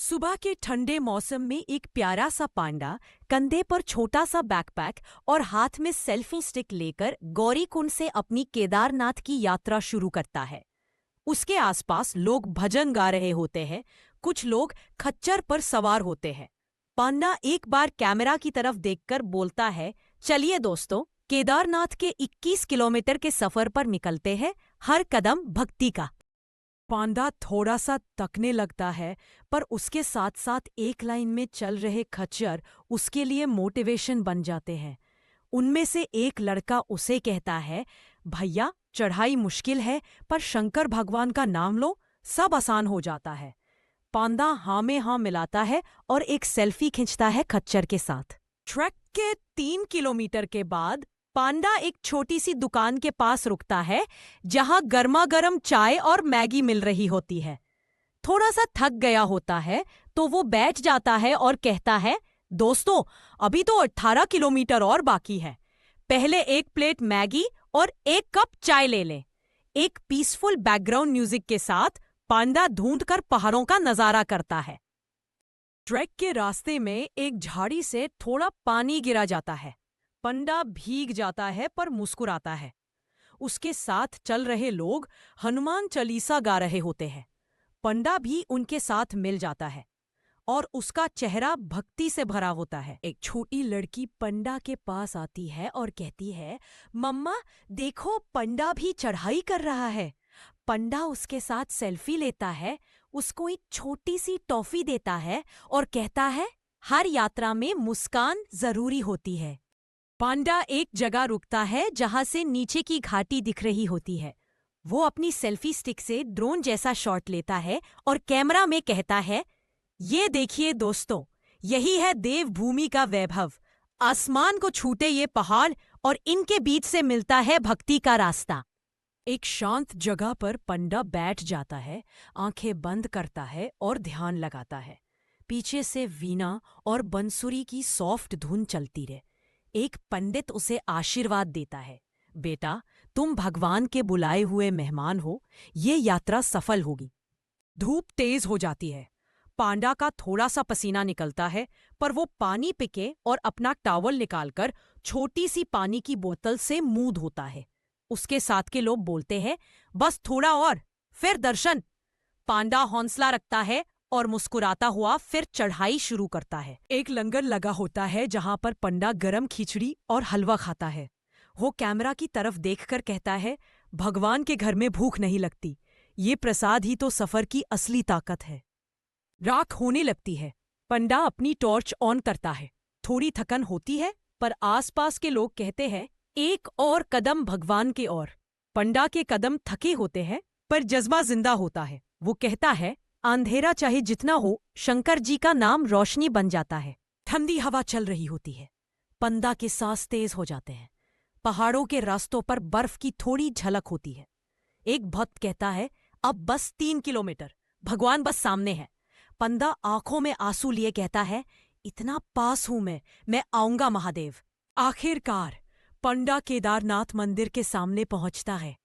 सुबह के ठंडे मौसम में एक प्यारा सा पांडा कंधे पर छोटा सा बैकपैक और हाथ में सेल्फी स्टिक लेकर गौरीकुंड से अपनी केदारनाथ की यात्रा शुरू करता है। उसके आसपास लोग भजन गा रहे होते हैं, कुछ लोग खच्चर पर सवार होते हैं। पांडा एक बार कैमरा की तरफ देखकर बोलता है, चलिए दोस्तों, केदारनाथ के 21 किलोमीटर के सफर पर निकलते हैं, हर कदम भक्ति का। पांडा थोड़ा सा तकने लगता है, पर उसके साथ साथ एक लाइन में चल रहे खच्चर उसके लिए मोटिवेशन बन जाते हैं। उनमें से एक लड़का उसे कहता है, भैया चढ़ाई मुश्किल है, पर शंकर भगवान का नाम लो, सब आसान हो जाता है। पांडा हाँ में हाँ मिलाता है और एक सेल्फी खींचता है खच्चर के साथ। ट्रैक के 3 किलोमीटर के बाद पांडा एक छोटी सी दुकान के पास रुकता है, जहां गर्मा गर्म चाय और मैगी मिल रही होती है। थोड़ा सा थक गया होता है तो वो बैठ जाता है और कहता है, दोस्तों अभी तो 18 किलोमीटर और बाकी है, पहले एक प्लेट मैगी और एक कप चाय ले लें। एक पीसफुल बैकग्राउंड म्यूजिक के साथ पांडा ढूंढकर पहाड़ों का नजारा करता है। ट्रैक के रास्ते में एक झाड़ी से थोड़ा पानी गिरा जाता है। पांडा भीग जाता है पर मुस्कुराता है। उसके साथ चल रहे लोग हनुमान चालीसा गा रहे होते हैं। पांडा भी उनके साथ मिल जाता है और उसका चेहरा भक्ति से भरा होता है। एक छोटी लड़की पांडा के पास आती है और कहती है, मम्मा देखो, पांडा भी चढ़ाई कर रहा है। पांडा उसके साथ सेल्फी लेता है, उसको एक छोटी सी टॉफी देता है और कहता है, हर यात्रा में मुस्कान जरूरी होती है। पांडा एक जगह रुकता है जहां से नीचे की घाटी दिख रही होती है। वो अपनी सेल्फी स्टिक से ड्रोन जैसा शॉट लेता है और कैमरा में कहता है, ये देखिए दोस्तों, यही है देवभूमि का वैभव। आसमान को छूटे ये पहाड़ और इनके बीच से मिलता है भक्ति का रास्ता। एक शांत जगह पर पांडा बैठ जाता है, आंखें बंद करता है और ध्यान लगाता है। पीछे से वीणा और बंसुरी की सॉफ्ट धुन चलती रहे। एक पंडित उसे आशीर्वाद देता है, बेटा तुम भगवान के बुलाए हुए मेहमान हो, ये यात्रा सफल होगी। धूप तेज हो जाती है। पांडा का थोड़ा सा पसीना निकलता है, पर वो पानी पिके और अपना टॉवल निकालकर छोटी सी पानी की बोतल से मुंह धोता है। उसके साथ के लोग बोलते हैं, बस थोड़ा और, फिर दर्शन। पांडा हौसला रखता है और मुस्कुराता हुआ फिर चढ़ाई शुरू करता है। एक लंगर लगा होता है जहां पर पांडा गरम खिचड़ी और हलवा खाता है। वो कैमरा की तरफ देखकर कहता है, भगवान के घर में भूख नहीं लगती, ये प्रसाद ही तो सफर की असली ताकत है। रात होने लगती है। पांडा अपनी टॉर्च ऑन करता है। थोड़ी थकन होती है, पर आसपास के लोग कहते हैं, एक और कदम भगवान के ओर। पांडा के कदम थके होते हैं, पर जज्बा जिंदा होता है। वो कहता है, अंधेरा चाहे जितना हो, शंकर जी का नाम रोशनी बन जाता है। ठंडी हवा चल रही होती है। पांडा के सांस तेज हो जाते हैं। पहाड़ों के रास्तों पर बर्फ की थोड़ी झलक होती है। एक भक्त कहता है, अब बस 3 किलोमीटर, भगवान बस सामने है। पांडा आंखों में आंसू लिए कहता है, इतना पास हूं मैं आऊंगा महादेव। आखिरकार पांडा केदारनाथ मंदिर के सामने पहुंचता है।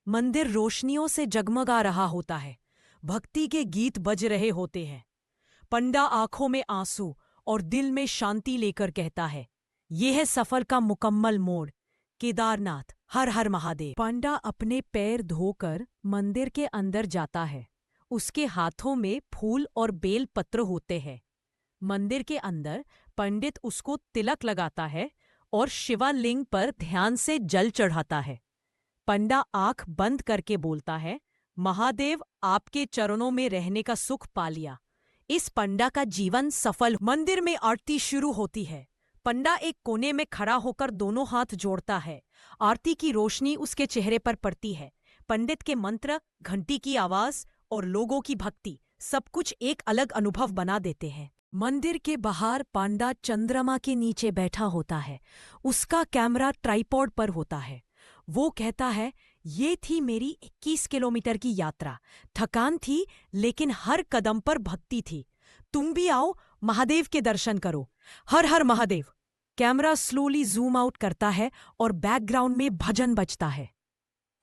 मंदिर रोशनियों से जगमगा रहा होता है। भक्ति के गीत बज रहे होते हैं। पांडा आंखों में आंसू और दिल में शांति लेकर कहता है, यह है सफर का मुकम्मल मोड़, केदारनाथ हर हर महादेव। पांडा अपने पैर धोकर मंदिर के अंदर जाता है। उसके हाथों में फूल और बेल पत्र होते हैं। मंदिर के अंदर पंडित उसको तिलक लगाता है और शिवलिंग पर ध्यान से जल चढ़ाता है। पांडा आंख बंद करके बोलता है, महादेव आपके चरणों में रहने का सुख पा लिया। इस पांडा का जीवन सफल। मंदिर में आरती शुरू होती है। पांडा एक कोने में खड़ा होकर दोनों हाथ जोड़ता है। आरती की रोशनी उसके चेहरे पर पड़ती है। पंडित के मंत्र, घंटी की आवाज और लोगों की भक्ति सब कुछ एक अलग अनुभव बना देते हैं। मंदिर के बाहर पांडा चंद्रमा के नीचे बैठा होता है। उसका कैमरा ट्राइपॉड पर होता है। वो कहता है, ये थी मेरी 21 किलोमीटर की यात्रा। थकान थी, लेकिन हर कदम पर भक्ति थी। तुम भी आओ, महादेव के दर्शन करो। हर हर Mahadev. Camera slowly zoom out करता है और बैकग्राउंड में भजन बजता है।